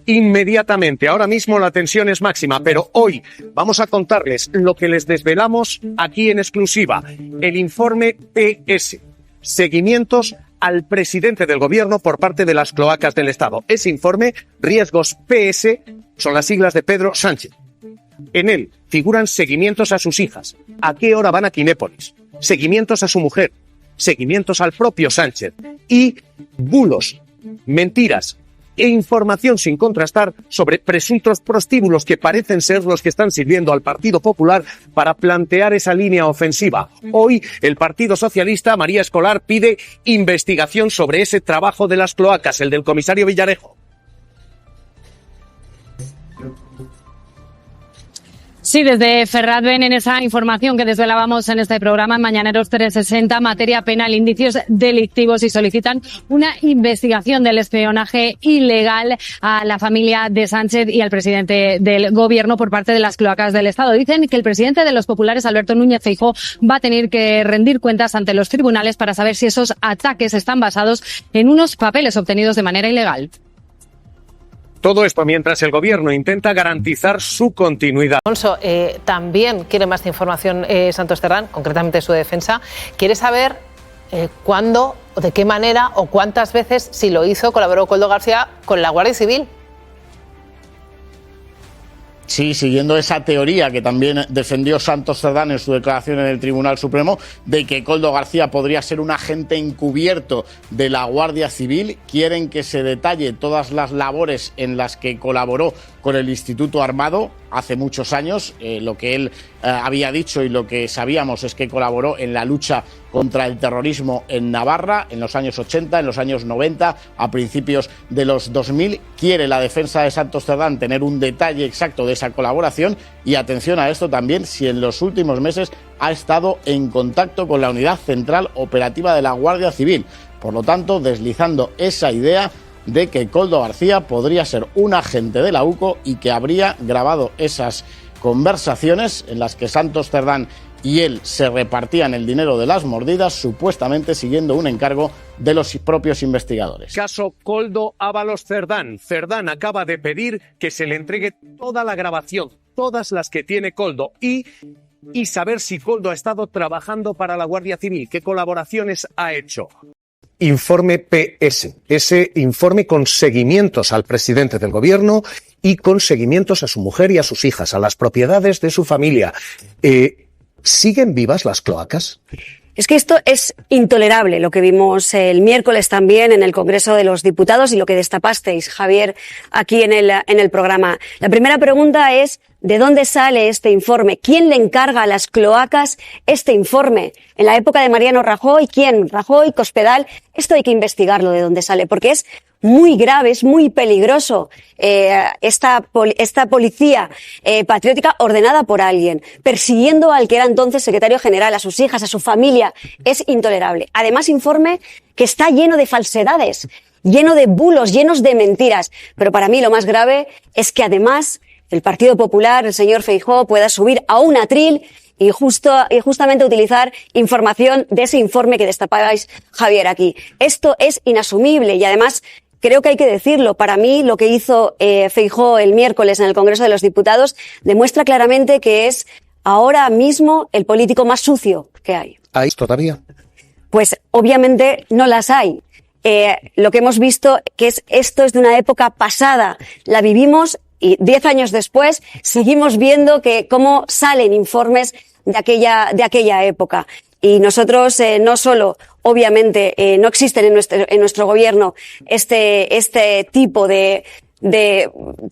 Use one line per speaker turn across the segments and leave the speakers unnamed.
inmediatamente. Ahora mismo la tensión es máxima, pero hoy vamos a contarles lo que les desvelamos aquí en exclusiva. El informe PS. Seguimientos al presidente del gobierno por parte de las cloacas del Estado. Ese informe, Riesgos PS, son las siglas de Pedro Sánchez. En él figuran seguimientos a sus hijas. ¿A qué hora van a Kinépolis? Seguimientos a su mujer. Seguimientos al propio Sánchez. Y bulos, mentiras e información sin contrastar sobre presuntos prostíbulos que parecen ser los que están sirviendo al Partido Popular para plantear esa línea ofensiva. Hoy el Partido Socialista, María Escolar, pide investigación sobre ese trabajo de las cloacas, el del comisario Villarejo.
Sí, desde Ferradben, en esa información que desvelábamos en este programa, en Mañaneros 360, materia penal, indicios delictivos, y solicitan una investigación del espionaje ilegal a la familia de Sánchez y al presidente del gobierno por parte de las cloacas del Estado. Dicen que el presidente de los populares, Alberto Núñez Feijóo, va a tener que rendir cuentas ante los tribunales para saber si esos ataques están basados en unos papeles obtenidos de manera ilegal.
Todo esto mientras el gobierno intenta garantizar su continuidad.
Alfonso, también quiere más información Santos Cerdán, concretamente su defensa. Quiere saber cuándo, o de qué manera o cuántas veces, si lo hizo, colaboró Koldo García con la Guardia Civil.
Sí, siguiendo esa teoría que también defendió Santos Cerdán en su declaración en el Tribunal Supremo, de que Koldo García podría ser un agente encubierto de la Guardia Civil, quieren que se detalle todas las labores en las que colaboró con el Instituto Armado hace muchos años. Lo que él había dicho y lo que sabíamos es que colaboró en la lucha contra el terrorismo en Navarra en los años 80, en los años 90, a principios de los 2000. Quiere la defensa de Santos Cerdán tener un detalle exacto de esa colaboración y, atención a esto también, si en los últimos meses ha estado en contacto con la Unidad Central Operativa de la Guardia Civil. Por lo tanto, deslizando esa idea de que Koldo García podría ser un agente de la UCO y que habría grabado esas conversaciones en las que Santos Cerdán y él se repartían el dinero de las mordidas, supuestamente siguiendo un encargo de los propios investigadores.
Caso Koldo Ábalos Cerdán. Cerdán acaba de pedir que se le entregue toda la grabación, todas las que tiene Koldo, y saber si Koldo ha estado trabajando para la Guardia Civil, qué colaboraciones ha hecho. Informe PS, ese informe con seguimientos al presidente del gobierno y con seguimientos a su mujer y a sus hijas, a las propiedades de su familia. ¿Siguen vivas las cloacas?
Es que esto es intolerable, lo que vimos el miércoles también en el Congreso de los Diputados y lo que destapasteis, Javier, aquí en el programa. La primera pregunta es, ¿de dónde sale este informe? ¿Quién le encarga a las cloacas este informe? En la época de Mariano Rajoy, ¿quién? Rajoy, Cospedal. Esto hay que investigarlo de dónde sale, porque es muy grave, es muy peligroso esta policía patriótica ordenada por alguien, persiguiendo al que era entonces secretario general, a sus hijas, a su familia. Es intolerable. Además, informe que está lleno de falsedades, lleno de bulos, llenos de mentiras. Pero para mí lo más grave es que además el Partido Popular, el señor Feijóo, pueda subir a un atril y justamente utilizar información de ese informe que destapabais, Javier, aquí. Esto es inasumible y además creo que hay que decirlo. Para mí, lo que hizo Feijóo el miércoles en el Congreso de los Diputados demuestra claramente que es ahora mismo el político más sucio que hay.
¿Hay todavía?
Pues obviamente no las hay. Lo que hemos visto que esto es de una época pasada. La vivimos y 10 años después seguimos viendo que cómo salen informes de aquella época. Y nosotros no solo, obviamente, no existen en nuestro gobierno este tipo de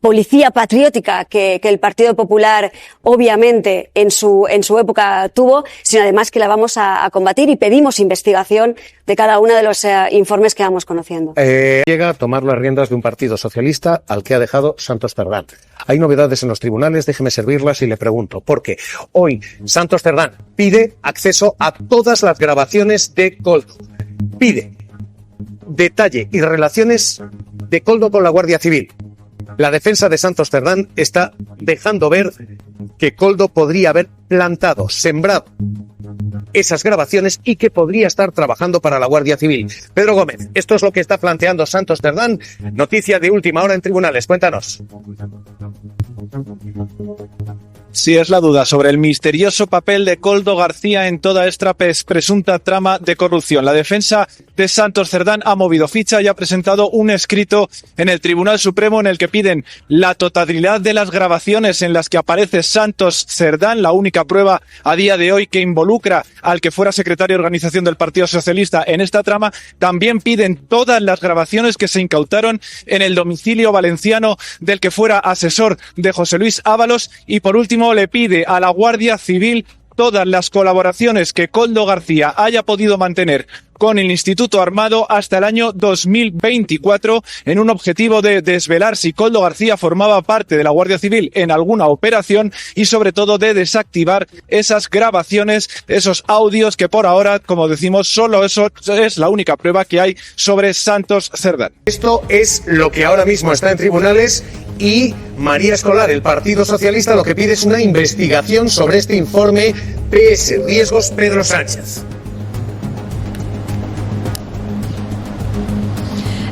policía patriótica que el Partido Popular obviamente en su época tuvo, sino además que la vamos a combatir y pedimos investigación de cada uno de los informes que vamos conociendo.
Llega a tomar las riendas de un partido socialista al que ha dejado Santos Cerdán. Hay novedades en los tribunales, déjeme servirlas y le pregunto, porque hoy Santos Cerdán pide acceso a todas las grabaciones de Koldo. Pide detalle y relaciones de Koldo con la Guardia Civil. La defensa de Santos Cerdán está dejando ver que Koldo podría haber plantado, sembrado esas grabaciones y que podría estar trabajando para la Guardia Civil. Pedro Gómez, esto es lo que está planteando Santos Cerdán. Noticia de última hora en tribunales. Cuéntanos.
Sí, es la duda sobre el misterioso papel de Koldo García en toda esta presunta trama de corrupción. La defensa de Santos Cerdán ha movido ficha y ha presentado un escrito en el Tribunal Supremo en el que piden la totalidad de las grabaciones en las que aparece Santos Cerdán, la única prueba a día de hoy que involucra al que fuera secretario de organización del Partido Socialista en esta trama. También piden todas las grabaciones que se incautaron en el domicilio valenciano del que fuera asesor de José Luis Ábalos y, por último, le pide a la Guardia Civil todas las colaboraciones que Koldo García haya podido mantener con el Instituto Armado hasta el año 2024 en un objetivo de desvelar si Koldo García formaba parte de la Guardia Civil en alguna operación y sobre todo de desactivar esas grabaciones, esos audios que por ahora, como decimos, solo eso es la única prueba que hay sobre Santos Cerdán.
Esto es lo que ahora mismo está en tribunales y María Escolar, el Partido Socialista, lo que pide es una investigación sobre este informe PS Riesgos Pedro Sánchez.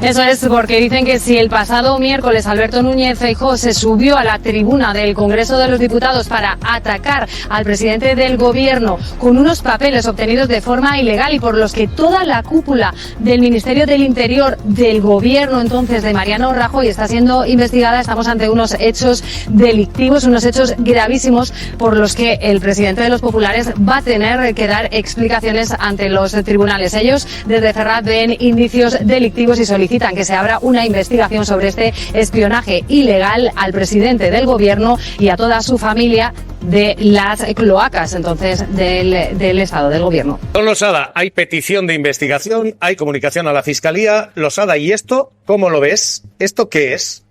Eso es porque dicen que si el pasado miércoles Alberto Núñez Feijóo se subió a la tribuna del Congreso de los Diputados para atacar al presidente del Gobierno con unos papeles obtenidos de forma ilegal y por los que toda la cúpula del Ministerio del Interior del Gobierno entonces de Mariano Rajoy está siendo investigada, estamos ante unos hechos delictivos, unos hechos gravísimos por los que el presidente de los populares va a tener que dar explicaciones ante los tribunales. Ellos desde Ferraz ven indicios delictivos y solicitan que se abra una investigación sobre este espionaje ilegal al presidente del Gobierno y a toda su familia de las cloacas entonces del Estado, del Gobierno.
Don Losada, hay petición de investigación, hay comunicación a la Fiscalía. Losada, ¿y esto cómo lo ves? ¿Esto qué es?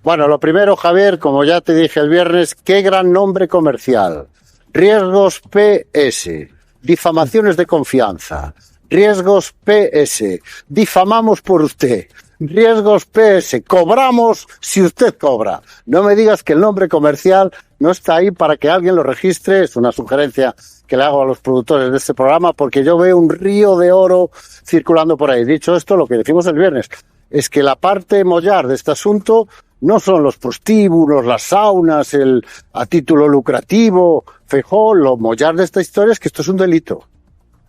Bueno, lo primero, Javier, como ya te dije el viernes, qué gran nombre comercial. Riesgos PS, difamaciones de confianza. Riesgos PS, difamamos por usted. Riesgos PS, cobramos si usted cobra. No me digas que el nombre comercial no está ahí para que alguien lo registre. Es una sugerencia que le hago a los productores de este programa porque yo veo un río de oro circulando por ahí. Dicho esto, lo que decimos el viernes es que la parte mollar de este asunto no son los prostíbulos, las saunas, el a título lucrativo, Feijóo. Lo mollar de esta historia es que esto es un delito.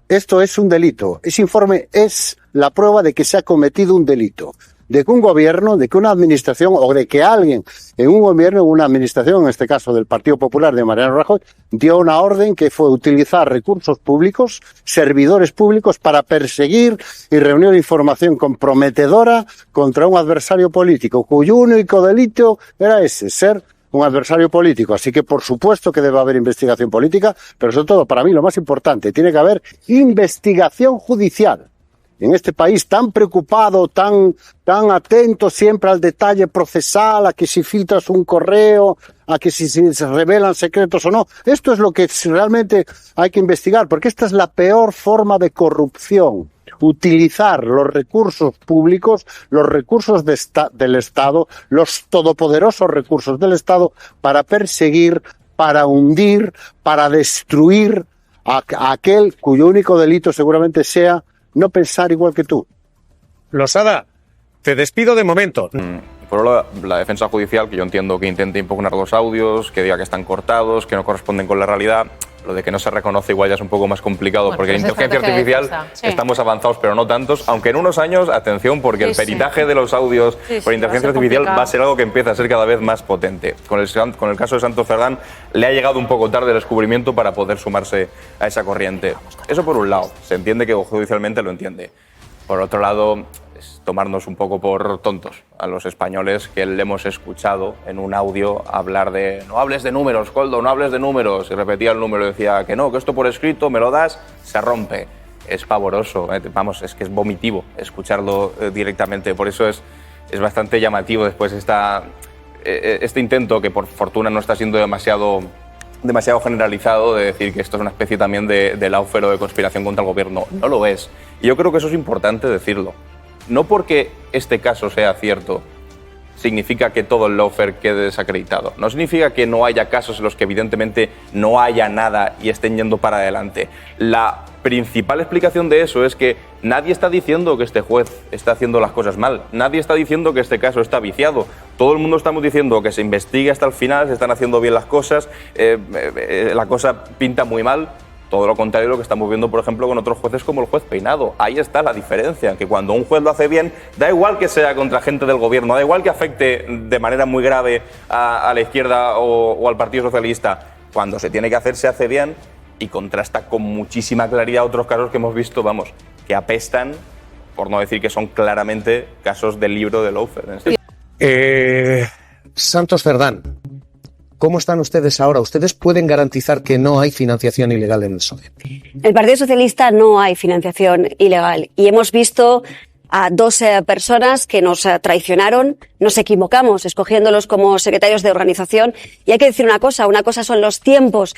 Esto es un delito. Ese informe es la prueba de que se ha cometido un delito. De que un gobierno, de que una administración o de que alguien en un gobierno, en una administración, en este caso del Partido Popular de Mariano Rajoy, dio una orden que fue utilizar recursos públicos, servidores públicos para perseguir y reunir información comprometedora contra un adversario político cuyo único delito era ese, ser un adversario político. Así que por supuesto que debe haber investigación política, pero sobre todo para mí lo más importante, tiene que haber investigación judicial. En este país tan preocupado, tan atento siempre al detalle procesal, a que si filtras un correo, a que si se revelan secretos o no. Esto es lo que realmente hay que investigar, porque esta es la peor forma de corrupción. Utilizar los recursos públicos, los recursos del Estado, los todopoderosos recursos del Estado para perseguir, para hundir, para destruir a aquel cuyo único delito seguramente sea no pensar igual que tú.
Losada, te despido de momento.
Por la defensa judicial, que yo entiendo que intente impugnar los audios, que diga que están cortados, que no corresponden con la realidad. Lo de que no se reconoce igual ya es un poco más complicado, bueno, porque en inteligencia artificial estamos avanzados, pero no tantos. Aunque en unos años, atención, porque el peritaje de los audios por inteligencia artificial va a ser algo que empieza a ser cada vez más potente. Con el caso de Santos Cerdán le ha llegado un poco tarde el descubrimiento para poder sumarse a esa corriente. Eso por un lado, se entiende que judicialmente lo entiende. Por otro lado, es tomarnos un poco por tontos a los españoles, que le hemos escuchado en un audio hablar de no hables de números, Koldo, no hables de números, y repetía el número y decía que no, que esto por escrito me lo das, se rompe. Es pavoroso, vamos, es que es vomitivo escucharlo directamente, por eso es bastante llamativo después este intento, que por fortuna no está siendo demasiado generalizado, de decir que esto es una especie también de lawfare o de conspiración contra el gobierno. No lo es. Y yo creo que eso es importante decirlo. No porque este caso sea cierto, significa que todo el lawfare quede desacreditado. No significa que no haya casos en los que evidentemente no haya nada y estén yendo para adelante. La principal explicación de eso es que nadie está diciendo que este juez está haciendo las cosas mal. Nadie está diciendo que este caso está viciado. Todo el mundo estamos diciendo que se investigue hasta el final, se están haciendo bien las cosas, la cosa pinta muy mal. Todo lo contrario de lo que estamos viendo, por ejemplo, con otros jueces como el juez Peinado. Ahí está la diferencia, que cuando un juez lo hace bien, da igual que sea contra gente del gobierno, da igual que afecte de manera muy grave a la izquierda o al Partido Socialista. Cuando se tiene que hacer, se hace bien y contrasta con muchísima claridad otros casos que hemos visto, vamos, que apestan, por no decir que son claramente casos del libro de lawfare.
Santos Cerdán, ¿cómo están ustedes ahora? ¿Ustedes pueden garantizar que no hay financiación ilegal en el PSOE?
El Partido Socialista no hay financiación ilegal y hemos visto a dos personas que nos traicionaron, nos equivocamos escogiéndolos como secretarios de organización y hay que decir una cosa son los tiempos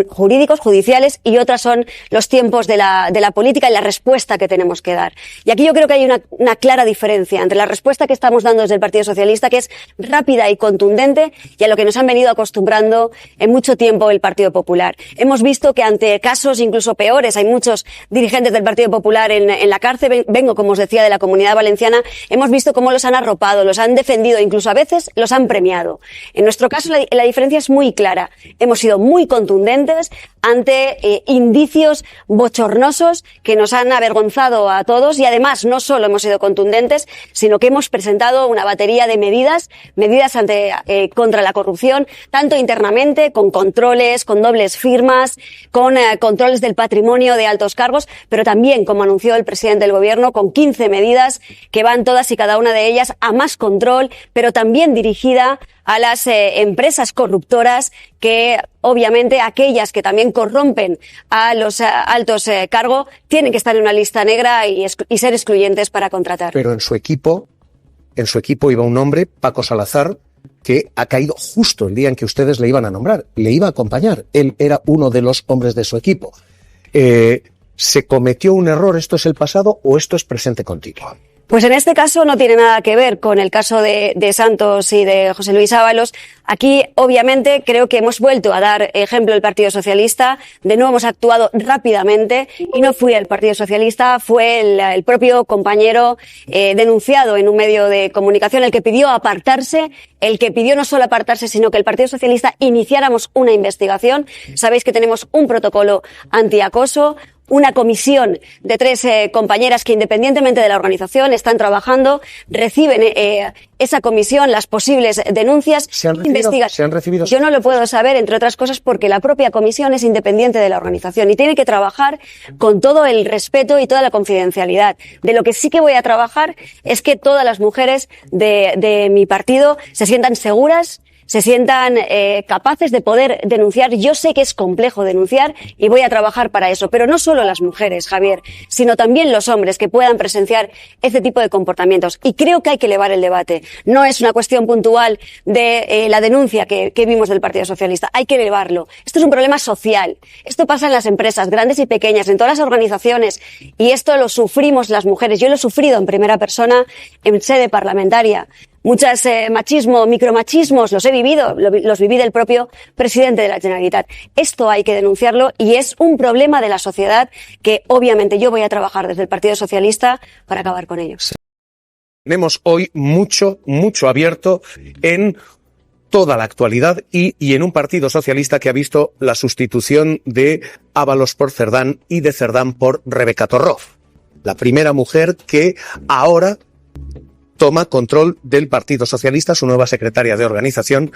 jurídicos, judiciales y otras son los tiempos de la política y la respuesta que tenemos que dar. Y aquí yo creo que hay una clara diferencia entre la respuesta que estamos dando desde el Partido Socialista, que es rápida y contundente, y a lo que nos han venido acostumbrando en mucho tiempo el Partido Popular. Hemos visto que ante casos incluso peores, hay muchos dirigentes del Partido Popular en la cárcel, vengo como os decía de la Comunidad Valenciana, hemos visto cómo los han arropado, los han defendido, incluso a veces los han premiado. En nuestro caso la diferencia es muy clara. Hemos sido muy contundentes ante indicios bochornosos que nos han avergonzado a todos y además no solo hemos sido contundentes, sino que hemos presentado una batería de medidas contra la corrupción, tanto internamente, con controles, con dobles firmas, con controles del patrimonio de altos cargos, pero también, como anunció el presidente del Gobierno, con 15 medidas que van todas y cada una de ellas a más control, pero también dirigida a las empresas corruptoras que, obviamente, aquellas que también corrompen a los altos cargos tienen que estar en una lista negra y ser excluyentes para contratar.
Pero en su equipo iba un hombre, Paco Salazar, que ha caído justo el día en que ustedes le iban a nombrar, le iba a acompañar. Él era uno de los hombres de su equipo. ¿Se cometió un error? ¿Esto es el pasado o esto es presente continuo?
Pues en este caso no tiene nada que ver con el caso de Santos y de José Luis Ábalos. Aquí, obviamente, creo que hemos vuelto a dar ejemplo el Partido Socialista. De nuevo hemos actuado rápidamente y no fue el Partido Socialista, fue el propio compañero denunciado en un medio de comunicación el que pidió apartarse, el que pidió no solo apartarse, sino que el Partido Socialista iniciáramos una investigación. Sabéis que tenemos un protocolo antiacoso, una comisión de 3 compañeras que, independientemente de la organización, están trabajando, reciben esa comisión las posibles denuncias.
¿Se han recibido?
Yo no lo puedo saber, entre otras cosas, porque la propia comisión es independiente de la organización y tiene que trabajar con todo el respeto y toda la confidencialidad. De lo que sí que voy a trabajar es que todas las mujeres de mi partido se sientan seguras, se sientan capaces de poder denunciar. Yo sé que es complejo denunciar y voy a trabajar para eso, pero no solo las mujeres, Javier, sino también los hombres que puedan presenciar este tipo de comportamientos. Y creo que hay que elevar el debate. No es una cuestión puntual de la denuncia que vimos del Partido Socialista. Hay que elevarlo. Esto es un problema social. Esto pasa en las empresas, grandes y pequeñas, en todas las organizaciones. Y esto lo sufrimos las mujeres. Yo lo he sufrido en primera persona en sede parlamentaria. Muchos machismo, micromachismos, los he vivido, los viví del propio presidente de la Generalitat. Esto hay que denunciarlo y es un problema de la sociedad que obviamente yo voy a trabajar desde el Partido Socialista para acabar con ellos.
Tenemos hoy mucho abierto en toda la actualidad y en un Partido Socialista que ha visto la sustitución de Ábalos por Cerdán y de Cerdán por Rebeca Torroz, la primera mujer que ahora toma control del Partido Socialista, su nueva secretaria de organización.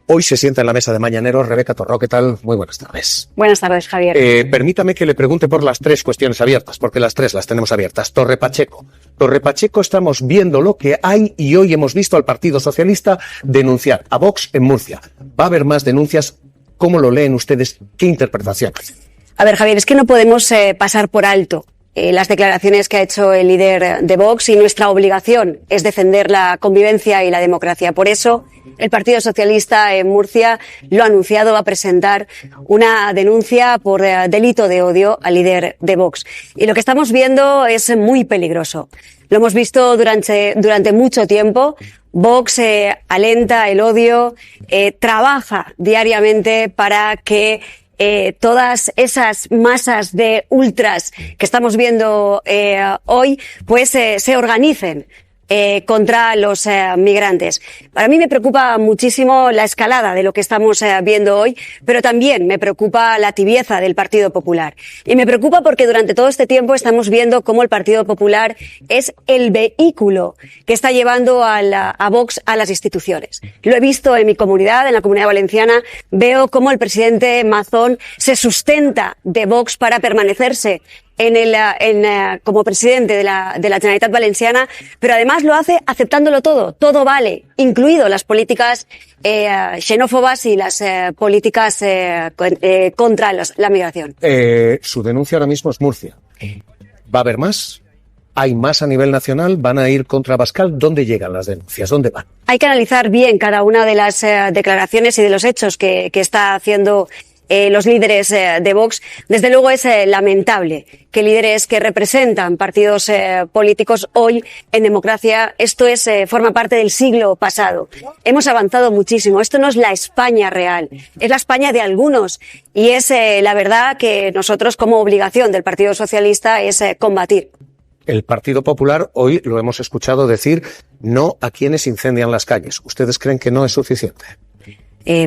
Hoy se sienta en la mesa de Mañaneros Rebeca Torroz. ¿Qué tal? Muy buenas tardes.
Buenas tardes, Javier.
Permítame que le pregunte por las 3 cuestiones abiertas, porque las 3 las tenemos abiertas. Torre Pacheco. Torre Pacheco, estamos viendo lo que hay y hoy hemos visto al Partido Socialista denunciar a Vox en Murcia. ¿Va a haber más denuncias? ¿Cómo lo leen ustedes? ¿Qué interpretación?
A ver, Javier, es que no podemos pasar por alto las declaraciones que ha hecho el líder de Vox y nuestra obligación es defender la convivencia y la democracia. Por eso, el Partido Socialista en Murcia lo ha anunciado, va a presentar una denuncia por delito de odio al líder de Vox. Y lo que estamos viendo es muy peligroso. Lo hemos visto durante mucho tiempo. Vox alenta el odio, trabaja diariamente para que todas esas masas de ultras que estamos viendo hoy, pues se organicen contra los migrantes. Para mí me preocupa muchísimo la escalada de lo que estamos viendo hoy, pero también me preocupa la tibieza del Partido Popular. Y me preocupa porque durante todo este tiempo estamos viendo cómo el Partido Popular es el vehículo que está llevando a Vox a las instituciones. Lo he visto en mi comunidad, en la Comunidad Valenciana. Veo cómo el presidente Mazón se sustenta de Vox para permanecerse como presidente de la Generalitat Valenciana, pero además lo hace aceptándolo todo vale, incluido las políticas xenófobas y las políticas contra la migración.
Su denuncia ahora mismo es Murcia. ¿Va a haber más? ¿Hay más a nivel nacional? ¿Van a ir contra Abascal? ¿Dónde llegan las denuncias? ¿Dónde van?
Hay que analizar bien cada una de las declaraciones y de los hechos que está haciendo los líderes de Vox. Desde luego es lamentable que líderes que representan partidos políticos hoy en democracia, esto forma parte del siglo pasado. Hemos avanzado muchísimo. Esto no es la España real, es la España de algunos. Y es la verdad que nosotros, como obligación del Partido Socialista, es combatir.
El Partido Popular, hoy lo hemos escuchado decir no a quienes incendian las calles. ¿Ustedes creen que no es suficiente?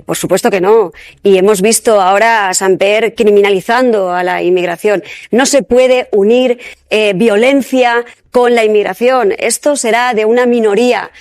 Por supuesto que no. Y hemos visto ahora a Samper criminalizando a la inmigración. No se puede unir violencia con la inmigración. Esto será de una minoría.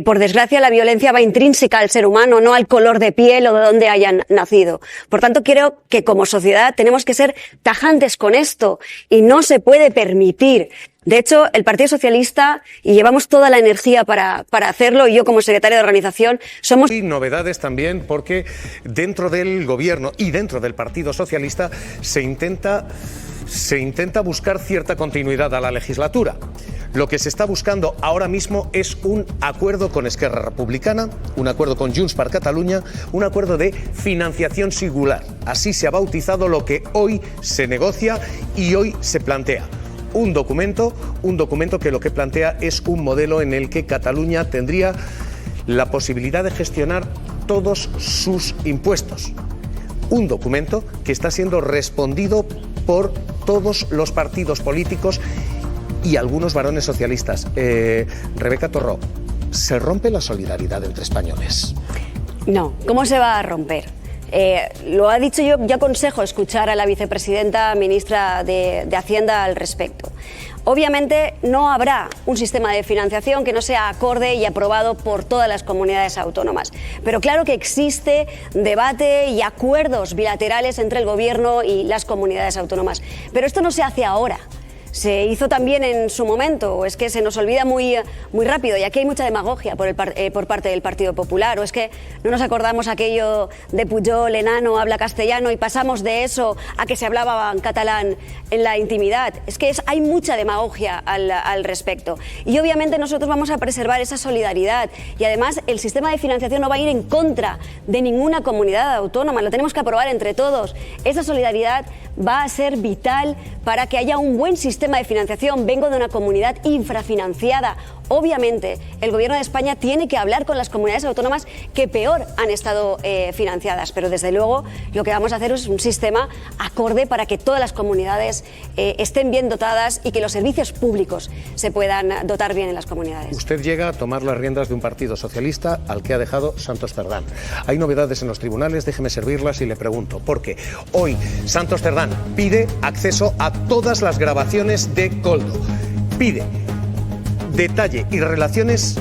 Por desgracia, la violencia va intrínseca al ser humano, no al color de piel o de donde hayan nacido. Por tanto, creo que como sociedad tenemos que ser tajantes con esto y no se puede permitir. De hecho, el Partido Socialista, y llevamos toda la energía para hacerlo, y yo como secretaria de organización, somos...
Y novedades también porque dentro del gobierno y dentro del Partido Socialista se intenta buscar cierta continuidad a la legislatura. Lo que se está buscando ahora mismo es un acuerdo con Esquerra Republicana, un acuerdo con Junts per Catalunya, un acuerdo de financiación singular. Así se ha bautizado lo que hoy se negocia y hoy se plantea. Un documento que lo que plantea es un modelo en el que Cataluña tendría la posibilidad de gestionar todos sus impuestos. Un documento que está siendo respondido por todos los partidos políticos y algunos varones socialistas. Rebeca Torró, ¿se rompe la solidaridad entre españoles?
No, ¿cómo se va a romper? Lo ha dicho, yo aconsejo escuchar a la vicepresidenta ministra de Hacienda al respecto. Obviamente no habrá un sistema de financiación que no sea acorde y aprobado por todas las comunidades autónomas. Pero claro que existe debate y acuerdos bilaterales entre el Gobierno y las comunidades autónomas. Pero esto no se hace ahora. Se hizo también en su momento, o es que se nos olvida muy rápido, y aquí hay mucha demagogia por parte del Partido Popular, o es que no nos acordamos aquello de Pujol, enano, habla castellano, y pasamos de eso a que se hablaba en catalán en la intimidad. Es que hay mucha demagogia al respecto. Y obviamente nosotros vamos a preservar esa solidaridad, y además el sistema de financiación no va a ir en contra de ninguna comunidad autónoma, lo tenemos que aprobar entre todos. Esa solidaridad va a ser vital para que haya un buen sistema de financiación. Vengo de una comunidad infrafinanciada. Obviamente, el Gobierno de España tiene que hablar con las comunidades autónomas que peor han estado financiadas, pero desde luego lo que vamos a hacer es un sistema acorde para que todas las comunidades estén bien dotadas y que los servicios públicos se puedan dotar bien en las comunidades.
Usted llega a tomar las riendas de un partido socialista al que ha dejado Santos Cerdán. Hay novedades en los tribunales, déjeme servirlas y le pregunto, porque hoy Santos Cerdán pide acceso a todas las grabaciones de Koldo. Pide detalle y relaciones